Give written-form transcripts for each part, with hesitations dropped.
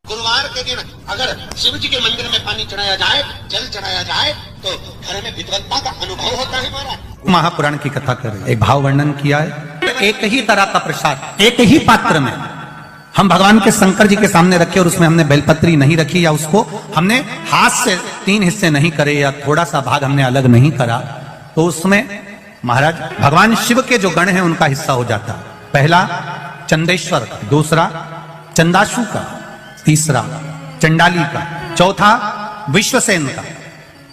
गुरुवार के दिन अगर शिव जी के मंदिर में पानी चढ़ाया जाए, जल चढ़ाया जाए, तो घर में विद्वत्ता का अनुभव होता है महाराज। महापुराण की कथा कर रहे, एक भाव वर्णन किया है। एक ही तरह का प्रसाद एक ही पात्र में हम भगवान के शंकर जी के सामने रखे और उसमें हमने बेलपत्री नहीं रखी, या उसको हमने हाथ से 3 हिस्से नहीं करे, या थोड़ा सा भाग हमने अलग नहीं करा, तो उसमें महाराज भगवान शिव के जो गण हैं उनका हिस्सा हो जाता। पहला चंदेश्वर, दूसरा चंदाशु का, तीसरा चंडाली का, चौथा विश्वसेन का,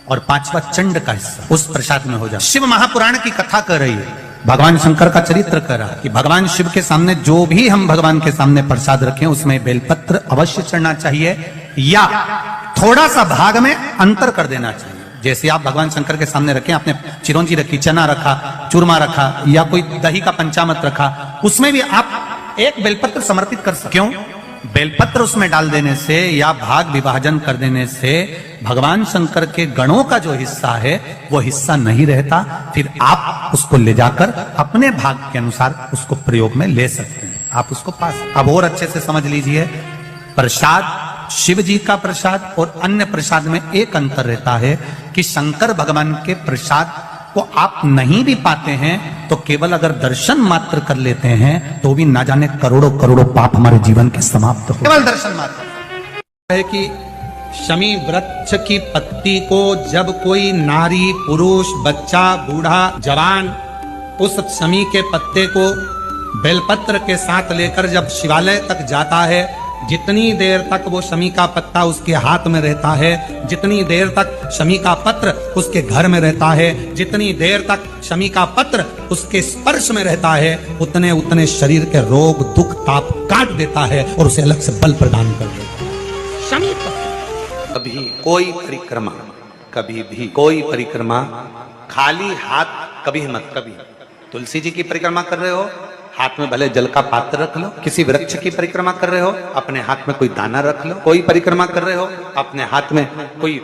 और 5वां चंड का हिस्सा उस प्रसाद में हो जाता। शिव महापुराण की कथा कर रही है, भगवान शंकर का चरित्र कर रहा है कि भगवान शिव के सामने जो भी हम भगवान के सामने प्रसाद रखें उसमें बेलपत्र अवश्य चढ़ना चाहिए, या थोड़ा सा भाग में अंतर कर देना चाहिए। जैसे आप भगवान शंकर के सामने रखें, आपने चिरौंजी रखी, चना रखा, चूरमा रखा, या कोई दही का पंचामृत रखा, उसमें भी आप एक बेलपत्र समर्पित कर सकते। क्यों? बेलपत्र उसमें डाल देने से या भाग विभाजन कर देने से भगवान शंकर के गणों का जो हिस्सा है वो हिस्सा नहीं रहता, फिर आप उसको ले जाकर अपने भाग के अनुसार उसको प्रयोग में ले सकते हैं, आप उसको पा सकते। अब और अच्छे से समझ लीजिए, प्रसाद शिव जी का प्रसाद और अन्य प्रसाद में एक अंतर रहता है कि शंकर भगवान के प्रसाद को आप नहीं भी पाते हैं तो केवल अगर दर्शन मात्र कर लेते हैं तो भी ना जाने करोड़ों करोड़ों पाप हमारे जीवन के समाप्त हो। केवल दर्शन मात्र है कि शमी वृक्ष की पत्ती को जब कोई नारी, पुरुष, बच्चा, बूढ़ा, जवान उस शमी के पत्ते को बेलपत्र के साथ लेकर जब शिवालय तक जाता है, जितनी देर तक वो शमी का पत्ता उसके हाथ में रहता है, जितनी देर तक शमी का पत्र उसके घर में रहता है, जितनी देर तक शमी का पत्र उसके स्पर्श में रहता है, उतने उतने शरीर के रोग, दुख, ताप काट देता है और उसे अलग से बल प्रदान कर देता है। शमी पत्र। कभी कोई परिक्रमा, कभी भी कोई परिक्रमा खाली हाथ कभी मत। कभी तुलसी जी की परिक्रमा कर रहे हो, हाथ में भले जल का पात्र रख लो। किसी वृक्ष की परिक्रमा कर रहे हो, अपने हाथ में कोई दाना रख लो। कोई परिक्रमा कर रहे हो, अपने हाथ में कोई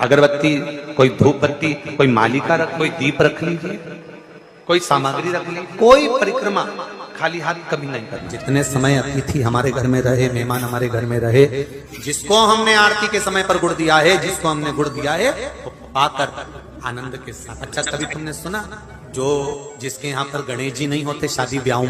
अगरबत्ती, कोई धूप बत्ती, कोई मालिका रख, कोई दीप रख लीजिए, कोई सामग्री रख लीजिए। कोई परिक्रमा खाली हाथ कभी नहीं करना। जितने समय अतिथि हमारे घर में रहे, मेहमान हमारे घर में रहे, जिसको हमने आरती के समय पर गुड़ दिया है, जिसको हमने गुड़ दिया है, वो पाकर आनंद के साथ। अच्छा, कभी तुमने सुना जो जिसके यहाँ पर गणेश जी नहीं होते, शादी ब्याह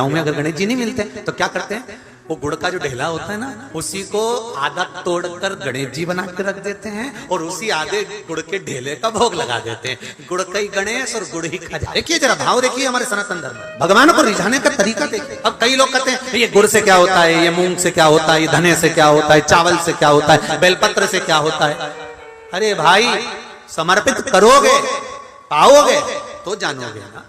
में अगर गणेश जी नहीं मिलते तो क्या करते हैं, वो गुड़ का जो ढेला होता है ना, उसी को आधा तोड़कर गणेश जी बना के रख देते हैं और उसी आधे गुड़ के ढेले का भोग लगा देते हैं। गुड़ का ही गणेश और गुड़ ही खजा। देखिए जरा भाव देखिए हमारे सनातन धर्म में, भगवान को रिझाने का तरीका देखिए। अब कई लोग कहते हैं ये गुड़ से क्या होता है, ये मूंग से क्या होता है, ये धने से क्या होता है, चावल से क्या होता है, बेलपत्र से क्या होता है। अरे भाई, समर्पित करोगे, पाओगे तो जानोगे ना।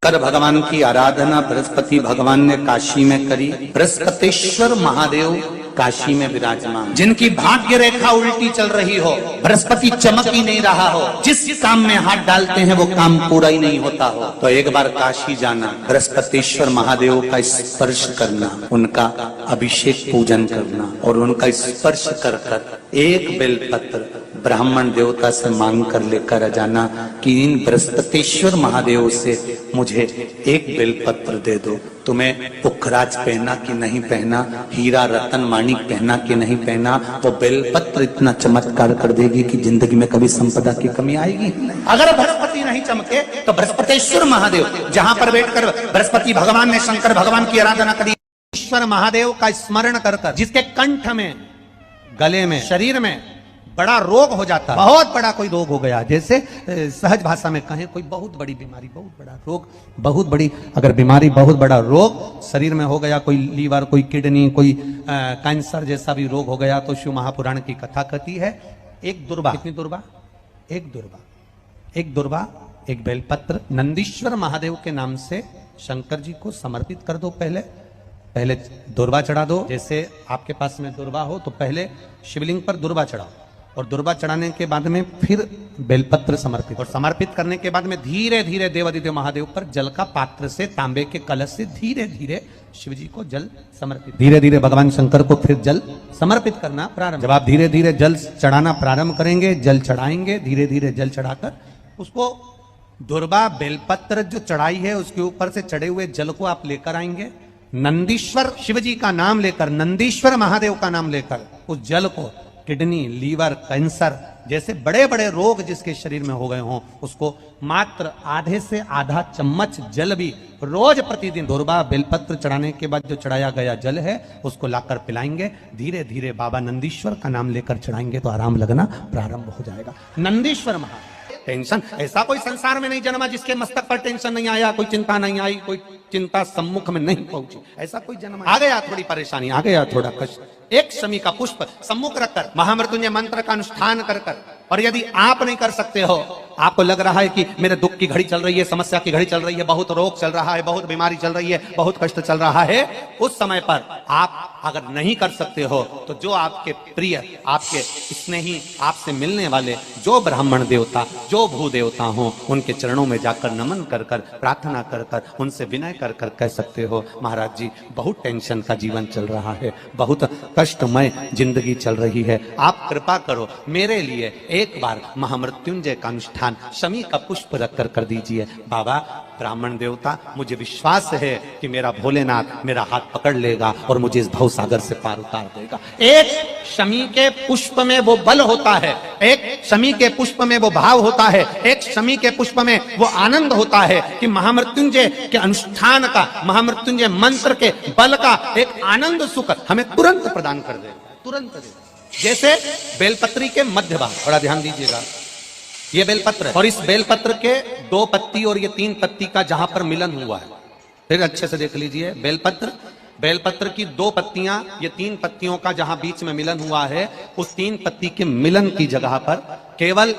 कर भगवान की आराधना बृहस्पति भगवान ने काशी में करी। बृहस्पतिश्वर महादेव काशी में विराजमान, जिनकी भाग्य रेखा उल्टी चल रही हो, बृहस्पति चमक ही नहीं रहा हो, जिस काम में हाथ डालते हैं वो काम पूरा ही नहीं होता हो, तो एक बार काशी जाना, बृहस्पतिश्वर महादेव का स्पर्श करना, उनका अभिषेक पूजन करना और उनका स्पर्श कर कर एक बेलपत्र ब्राह्मण देवता से मांग कर लेकर जाना कि इन बृहस्पतिश्वर महादेव से मुझे एक बेलपत्र दे दो। तुम्हें पुखराज पहना कि नहीं पहना, हीरा रतन माणिक पहना कि नहीं पहना, वो बेलपत्र इतना चमत्कार कर देगी कि जिंदगी में कभी संपदा की कमी आएगी नहीं। अगर बृहस्पति नहीं चमके तो बृहस्पतिश्वर महादेव, जहां पर बैठकर बृहस्पति भगवान ने शंकर भगवान की आराधना करी, ईश्वर महादेव का स्मरण कर कर, जिसके कंठ में, गले में, शरीर में बड़ा रोग हो जाता, बहुत बड़ा कोई रोग हो गया, जैसे सहज भाषा में कहें कोई बहुत बड़ी बीमारी, बहुत बड़ा रोग, बहुत बड़ी अगर बीमारी, बहुत बड़ा रोग शरीर में हो गया, कोई लीवर, कोई किडनी, कोई कैंसर जैसा भी रोग हो गया, तो शिव महापुराण की कथा कहती है एक दुर्वा, कितनी दुर्वा, एक दुर्वा, एक बेलपत्र नंदीश्वर महादेव के नाम से शंकर जी को समर्पित कर दो। पहले दुर्वा चढ़ा दो। जैसे आपके पास में दुर्वा हो तो पहले शिवलिंग पर दुर्वा चढ़ाओ और दुर्वा चढ़ाने के बाद में फिर बेलपत्र समर्पित, और समर्पित करने के बाद में धीरे धीरे देवादिदेव महादेव पर जल का पात्र से, तांबे के कलश से धीरे धीरे शिव जी को जल समर्पित, धीरे धीरे भगवान शंकर को फिर जल समर्पित करना प्रारंभ। जब आप धीरे धीरे जल चढ़ाना प्रारंभ करेंगे, जल चढ़ाएंगे, धीरे धीरे जल चढ़ाकर उसको दुर्वा बेलपत्र जो चढ़ाई है उसके ऊपर से चढ़े हुए जल को आप लेकर आएंगे, नंदीश्वर शिव जी का नाम लेकर, नंदीश्वर महादेव का नाम लेकर उस जल को किडनी, लीवर, कैंसर जैसे बड़े बड़े रोग जिसके शरीर में हो गए हों, उसको मात्र आधे से आधा चम्मच जल भी रोज प्रतिदिन धुर्बा बेलपत्र चढ़ाने के बाद जो चढ़ाया गया जल है उसको लाकर पिलाएंगे। धीरे धीरे बाबा नंदीश्वर का नाम लेकर चढ़ाएंगे तो आराम लगना प्रारंभ हो जाएगा। नंदीश्वर महादेव। टेंशन, ऐसा कोई संसार में नहीं जन्मा जिसके मस्तक पर टेंशन नहीं आया, कोई चिंता नहीं आई, कोई चिंता सम्मुख में नहीं पहुंची। ऐसा कोई जन्म आ गया थोड़ी परेशानी, आ गया थोड़ा कष्ट, एक शमी का पुष्प सम्मुख रखकर महामृत्युंजय मंत्र का अनुष्ठान कर कर, और यदि आप नहीं कर सकते हो, आपको लग रहा है कि मेरे दुख की घड़ी चल रही है, समस्या की घड़ी चल रही है, बहुत रोग चल रहा है, बहुत बीमारी चल रही है, बहुत कष्ट चल रहा है, उस समय पर आप अगर नहीं कर सकते हो तो जो आपके प्रिय, आपके स्नेही, आपसे मिलने वाले जो ब्राह्मण देवता, जो भू देवता हो, उनके चरणों में जाकर नमन कर कर, प्रार्थना कर कर, उनसे विनय कर कर कह सकते हो, महाराज जी बहुत टेंशन का जीवन चल रहा है, बहुत कष्टमय जिंदगी चल रही है, आप कृपा करो मेरे लिए एक बार महामृत्युंजय का अनुष्ठान शमी का पुष्प रखकर कर दीजिए। बाबा ब्राह्मण देवता, मुझे विश्वास है कि मेरा भोलेनाथ मेरा हाथ पकड़ लेगा और मुझे इस भव सागर से पार उतार देगा। एक शमी के पुष्प में वो बल होता है, एक शमी के पुष्प में वो भाव होता है, एक शमी के पुष्प में वो आनंद होता है कि महामृत्युंजय के अनुष्ठान का, महामृत्युंजय मंत्र के बल का एक आनंद सुख हमें तुरंत प्रदान कर देगा, तुरंत देगा। जैसे बेलपत्री के मध्य भाग, बड़ा ध्यान दीजिएगा, ये बेलपत्र है और इस बेलपत्र के 2 पत्ती और ये 3 पत्ती का जहां पर मिलन हुआ है, फिर अच्छे से देख लीजिए, बेलपत्र की 2 पत्तियां, ये 3 पत्तियों का जहां बीच में मिलन हुआ है, उस 3 पत्ती के मिलन की जगह पर, केवल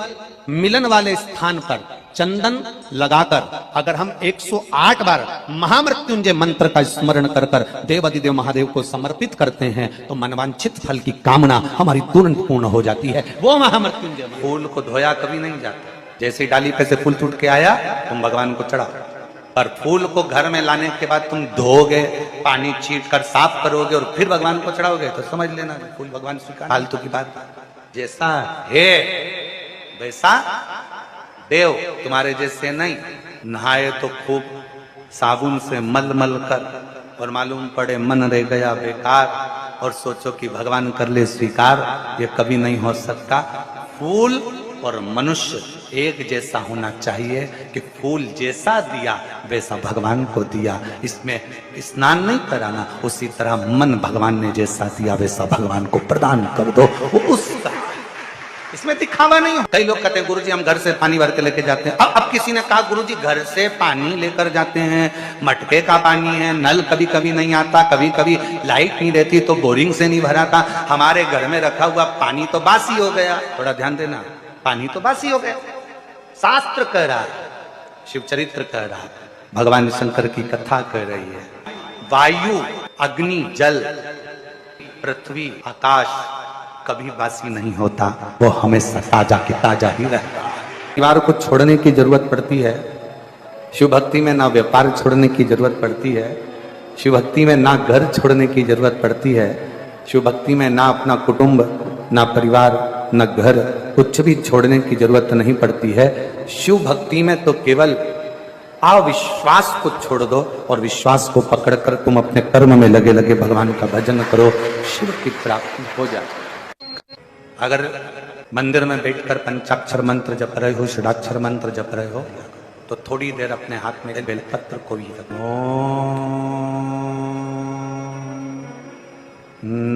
मिलन वाले स्थान पर चंदन लगाकर अगर हम 108 बार महामृत्युंजय मंत्र का स्मरण कर कर देवाधिदेव महादेव को समर्पित करते हैं तो मनवांछित फल की कामना हमारी तुरंत पूर्ण हो जाती है। वो महामृत्युंजय फूल को धोया कभी नहीं जाता, जैसे डाली पे से फूल टूट के आया तुम भगवान को चढ़ाओ, पर फूल को घर में लाने के बाद तुम धोगे, पानी छीट कर साफ करोगे और फिर भगवान को चढ़ाओगे तो समझ लेना फूल भगवान स्वीकार। फालतू की बात, जैसा है वैसा देव, तुम्हारे जैसे नहीं। नहाए तो खूब साबुन से मल मल कर और मालूम पड़े मन रह गया बेकार और सोचो कि भगवान कर ले स्वीकार, ये कभी नहीं हो सकता। फूल और मनुष्य एक जैसा होना चाहिए कि फूल जैसा दिया वैसा भगवान को दिया, इसमें स्नान नहीं कराना, उसी तरह मन भगवान ने जैसा दिया वैसा भगवान को प्रदान कर दो, वो उसका, इसमें दिखावा नहीं हो। कई लोग कहते हैं गुरुजी हम घर से पानी भर के लेके जाते हैं। अब किसी ने कहा गुरुजी घर से पानी लेकर जाते हैं, मटके का पानी है, नल कभी कभी नहीं आता, कभी कभी लाइट नहीं रहती तो बोरिंग से नहीं भराता, हमारे घर में रखा हुआ पानी तो बासी हो गया। थोड़ा ध्यान देना, पानी तो बासी हो गया। शास्त्र कह रहा है, शिव चरित्र कह रहा है, भगवान शंकर की कथा कह रही है, वायु, अग्नि, जल, पृथ्वी, आकाश कभी बासी नहीं होता, वो हमेशा ताजा के ताजा ही रहता है। परिवार को छोड़ने की जरूरत पड़ती है, शिव भक्ति में ना व्यापार छोड़ने की जरूरत पड़ती है, शिव भक्ति में ना घर छोड़ने की जरूरत पड़ती है, शिव भक्ति में ना अपना कुटुंब, ना परिवार, न घर, कुछ भी छोड़ने की जरूरत नहीं पड़ती है। शिव भक्ति में तो केवल अविश्वास को छोड़ दो और विश्वास को पकड़कर तुम अपने कर्म में लगे लगे भगवान का भजन करो, शिव की प्राप्ति हो जाए। अगर मंदिर में बैठकर पंचाक्षर मंत्र जप रहे हो, षडाक्षर मंत्र जप रहे हो, तो थोड़ी देर अपने हाथ में बेलपत्र को भी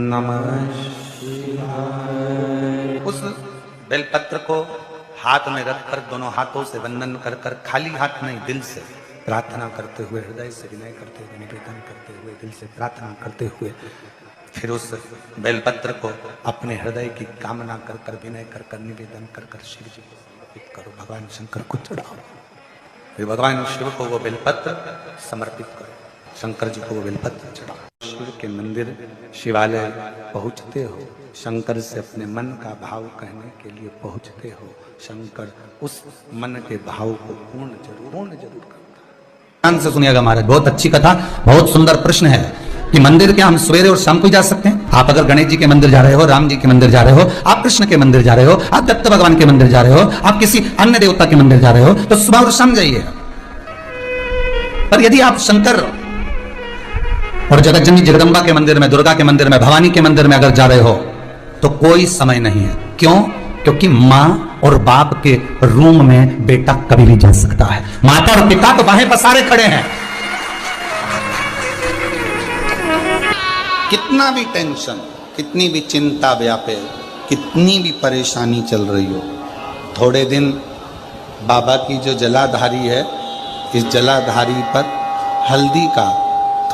नमः शिवाय, उस बेलपत्र को हाथ में रखकर दोनों हाथों से वंदन कर कर, खाली हाथ नहीं, दिल से प्रार्थना करते हुए, हृदय से विनय करते हुए, निवेदन करते हुए, दिल से प्रार्थना करते हुए, फिर उस बेलपत्र को अपने हृदय की कामना कर कर, विनय कर कर, निवेदन कर कर शिव जी को समर्पित करो, भगवान शंकर को चढ़ाओ। फिर भगवान शिव को वो बेलपत्र समर्पित करो, शंकर जी को वो बेलपत्र चढ़ाओ। शिव के मंदिर, शिवालय पहुंचते हो, शंकर से अपने मन का भाव कहने के लिए पहुंचते हो, शंकर उस मन के भाव को पूर्ण जरूर करता है। ध्यान से सुनिएगा महाराज, बहुत अच्छी कथा, बहुत सुंदर प्रश्न है कि मंदिर क्या हम सवेरे और शाम को जा सकते हैं? आप अगर गणेश जी के मंदिर जा रहे हो, राम जी के मंदिर जा रहे हो, आप कृष्ण के मंदिर जा रहे हो, आप दत्त भगवान के मंदिर जा रहे हो, आप किसी अन्य देवता के मंदिर जा रहे हो, तो सुबह और शाम जाइए। पर यदि आप शंकर और जगत जननी जगदम्बा के मंदिर में, दुर्गा के मंदिर में, भवानी के मंदिर में अगर जा रहे हो तो कोई समय नहीं है। क्यों? क्योंकि माँ और बाप के रूम में बेटा कभी भी जा सकता है। माता और पिता तो बाहें पसारे खड़े हैं। कितना भी टेंशन, कितनी भी चिंता व्यापे, कितनी भी परेशानी चल रही हो, थोड़े दिन बाबा की जो जलाधारी है, इस जलाधारी पर हल्दी का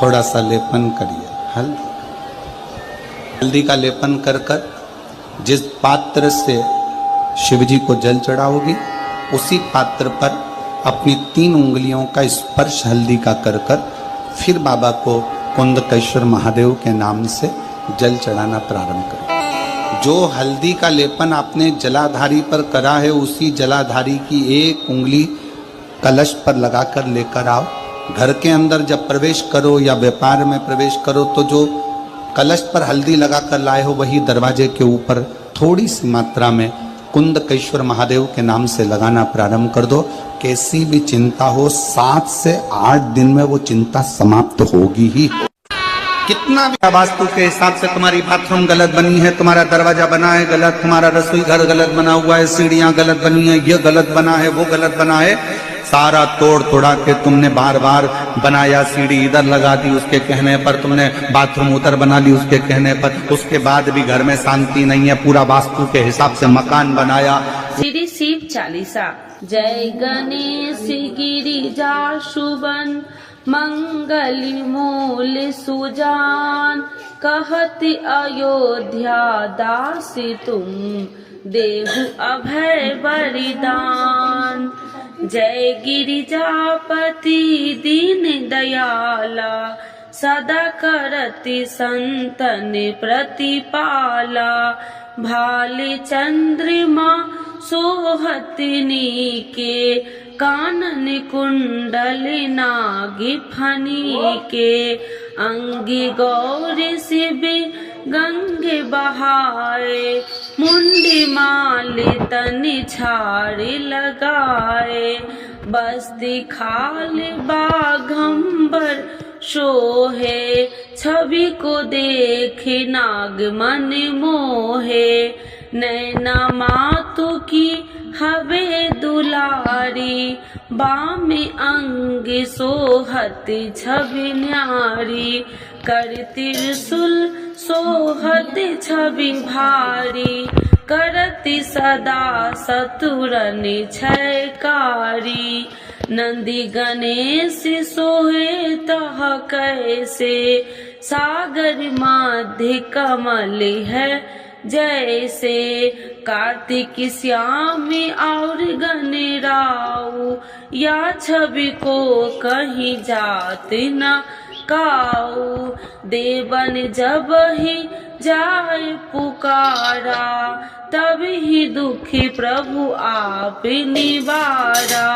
थोड़ा सा लेपन करिए। हल्दी का लेपन कर कर जिस पात्र से शिव जी को जल चढ़ाओगी, उसी पात्र पर अपनी 3 उंगलियों का स्पर्श हल्दी का कर कर फिर बाबा को कुंदकेश्वर महादेव के नाम से जल चढ़ाना प्रारंभ करो। जो हल्दी का लेपन आपने जलाधारी पर करा है, उसी जलाधारी की 1 उंगली कलश पर लगाकर लेकर आओ। घर के अंदर जब प्रवेश करो या व्यापार में प्रवेश करो तो जो कलश पर हल्दी लगाकर लाए हो, वही दरवाजे के ऊपर थोड़ी सी मात्रा में कुंदकेश्वर महादेव के नाम से लगाना प्रारंभ कर दो। कैसी भी चिंता हो, 7 से 8 दिन में वो चिंता समाप्त होगी ही। कितना भी वास्तु के हिसाब से तुम्हारी बाथरूम गलत बनी है, तुम्हारा दरवाजा बना है गलत, तुम्हारा रसोई घर गलत बना हुआ है, सीढ़ियां गलत बनी है, ये गलत बना है, वो गलत बना है, सारा तोड़ तोड़ा के तुमने बार बार बनाया। सीढ़ी इधर लगा दी उसके कहने पर, तुमने बाथरूम उधर बना ली उसके कहने पर, उसके बाद भी घर में शांति नहीं है, पूरा वास्तु के हिसाब से मकान बनाया। श्री शिव चालीसा। जय गणेश गिरिजा शुभन मंगली मूल सुजान, कहति अयोध्या दासी तुम देहु अभय बलिदान। जय गिरिजापति दीन दयाला, सदा करति संतन प्रतिपाला। भाले चंद्रमा सोहतनी के, कानन कुंडल नागी फनी के। अंगी गौरी शिव गंगे बहाए, मुंडी माले तनि छाड़ी लगाए। बस्ती खाल बाघंबर शोहे, छवि को देखे नाग मन मोहे। नैना मातु की हवे दुलारी, बामे अंग सोहत छवि न्यारी। कर त्रिशूल सोहत छवि भारी, करति सदा सतुरन छयकारी। नंदी गणेश सोहे तह कैसे, सागर मध्य कमल है जैसे। कार्तिक श्याम और गणराऊ, या छवि को कहीं जात न काऊ। देवन जब ही जाए पुकारा, तब ही दुखी प्रभु आप निवारा।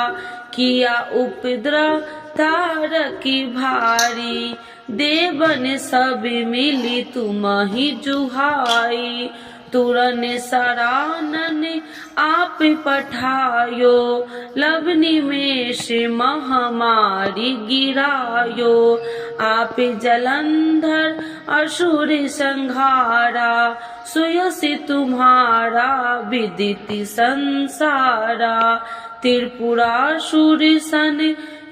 किया उपद्रव तारकी भारी, देवन सब मिली तुम ही जुहाई। तुरन सरानन आप पठायो, लवनी में से महामारी गिरायो। आप जलंधर असुर संहारा, सुयसी तुम्हारा विदित संसारा। त्रिपुरासुर सन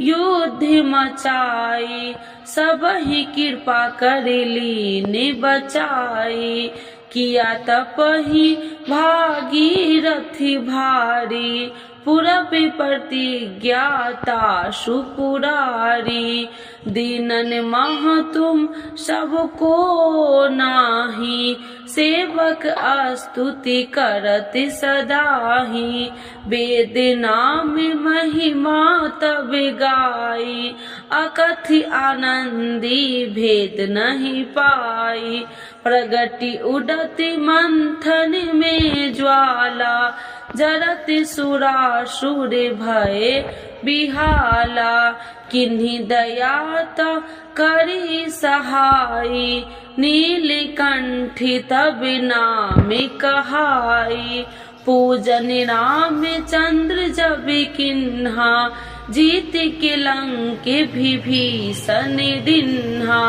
युद्ध मचाई, सब ही कृपा कर लीन बचाई। किया तपहि भागीरथी भारी, पूरब प्रतिज्ञाता सुपुरारी। दीनन मह तुम सबको नाही, सेवक स्तुति करत सदाही। वेद नाम महिमा तब गाई, अकथि आनंदी भेद नहीं पाई। प्रगति उडति मंथन में ज्वाला, जरत सुरासुर भय बिहाला। किन्हीं दयात करी सहाई, नीलकंठी तब नाम कहाई। पूजन राम चंद्र जब किन्हा, जीत के लंक विभीषण दिन्हा।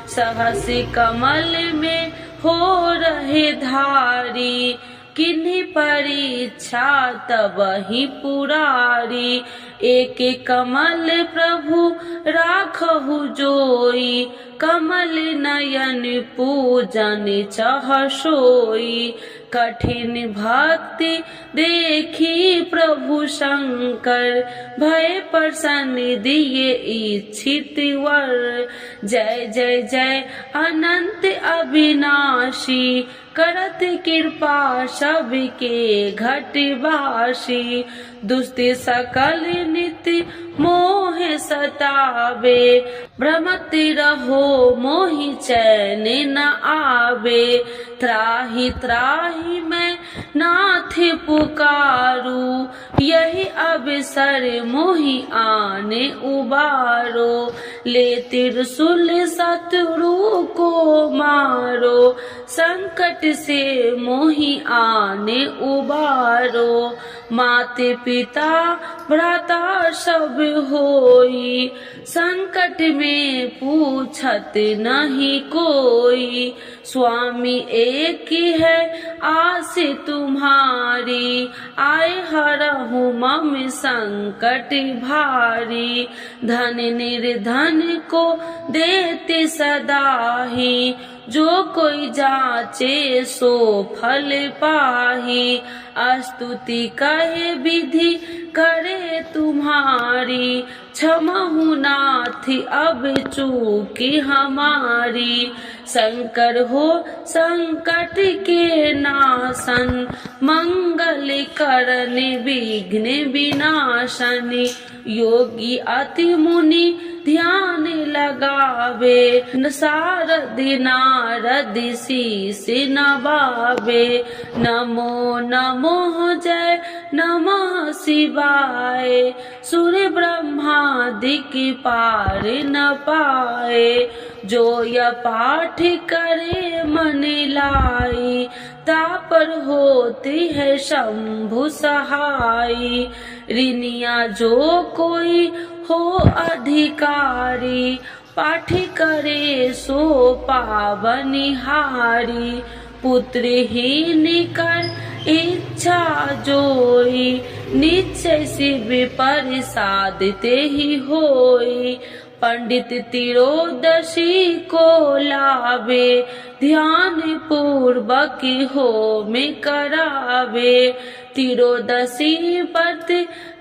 सहस कमल में हो रहे धारी, किन्हीं परीक्षा तब ही पुरारी। एक कमल प्रभु राखहु जोई, कमल नयन पूजन चह सोई। कठिन भक्ति देखी प्रभु शंकर, भय प्रसन्न दिए इच्छित वर। जय जय जय अनंत अविनाशी, करत कृपा सबके घटवासी। दुष्ट सकल नित्य मोह सतावे, भ्रमत रहो मोहि चैन न आवे। त्राहि त्राहि मैं नाथ पुकारू, यही अवसर मोहि आने उबारो। ले त्रिशूल शत्रु को मारो, संकट से मोहि आने उबारो। माते पिता भ्राता सब होई, संकट में पूछत नहीं कोई। स्वामी एक है आस तुम्हारी, आए हरहु मम संकट भारी। धन निर्धन को देते सदाही, जो कोई जाचे सो फल पाही। स्तुति कहे विधि करे तुम्हारी, क्षमहु नाथ अब चूकी हमारी। शंकर हो संकट के नाशन, मंगल करन विघ्न विनाशन। योगी अति मुनि ध्यान लगावे, सारद नारद शीस नवावे। नमो नमो जय नमः शिवाय, सुर ब्रह्मादिक पार न पाए। जो यह पाठ करे मन लाई, तापर होती है शंभु सहाई। ऋनिया जो कोई हो अधिकारी, पाठ करे सो पावनिहारी। पुत्रहीन कर इच्छा जोई, निश्चय शिव प्रसाद ते ही होई। पंडित तिरोदशी को लावे, ध्यान पूर्वक होम करावे। तिरोदशी व्रत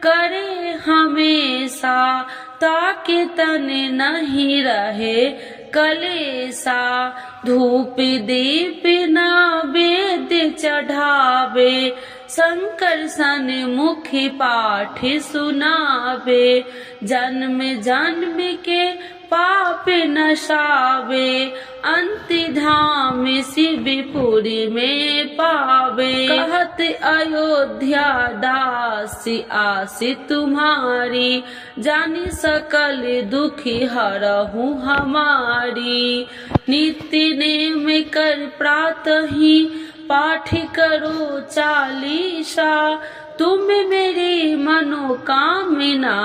करे हमेशा, ताकि तन नहीं रहे कलेसा। धूप दीप नैवेद्य चढ़ावे, शंकर सन मुखी पाठ सुनावे। जन्म जन्म के पाप नशावे, अंत धाम शिवपुरी में पावे। कहत अयोध्या दासी आस तुम्हारी, जानी सकल दुखी हरहु हमारी। नित्य नेम कर प्रातः ही पाठ करो चालीसा, तुम मेरी मनोकामना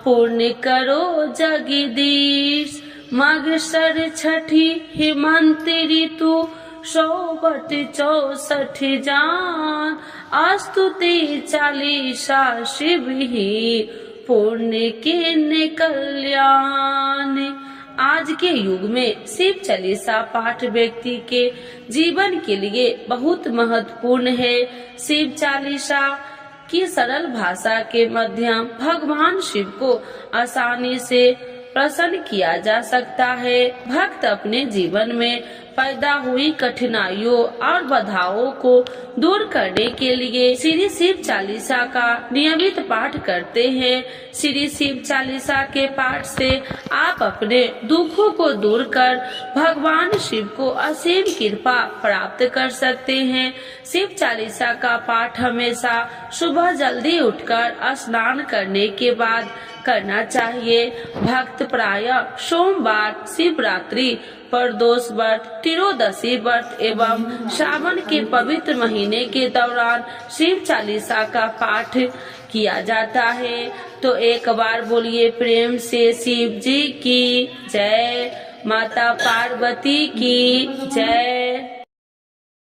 पूर्ण करो जगदीश। मगसर छठी हेमंत ऋतु, 164 जान। स्तुति चालीसा शिव ही पुण्य के कल्याण। आज के युग में शिव चालीसा पाठ व्यक्ति के जीवन के लिए बहुत महत्वपूर्ण है। शिव चालीसा की सरल भाषा के माध्यम भगवान शिव को आसानी से प्रसन्न किया जा सकता है। भक्त अपने जीवन में पैदा हुई कठिनाइयों और बाधाओं को दूर करने के लिए श्री शिव चालीसा का नियमित पाठ करते हैं। श्री शिव चालीसा के पाठ से आप अपने दुखों को दूर कर भगवान शिव को असीम कृपा प्राप्त कर सकते हैं। शिव चालीसा का पाठ हमेशा सुबह जल्दी उठकर स्नान करने के बाद करना चाहिए। भक्त प्रायः सोमवार, शिवरात्रि, प्रदोष व्रत, त्रियोदशी व्रत एवं श्रावण के पवित्र महीने के दौरान शिव चालीसा का पाठ किया जाता है। तो एक बार बोलिए प्रेम से शिव जी की जय। माता पार्वती की जय।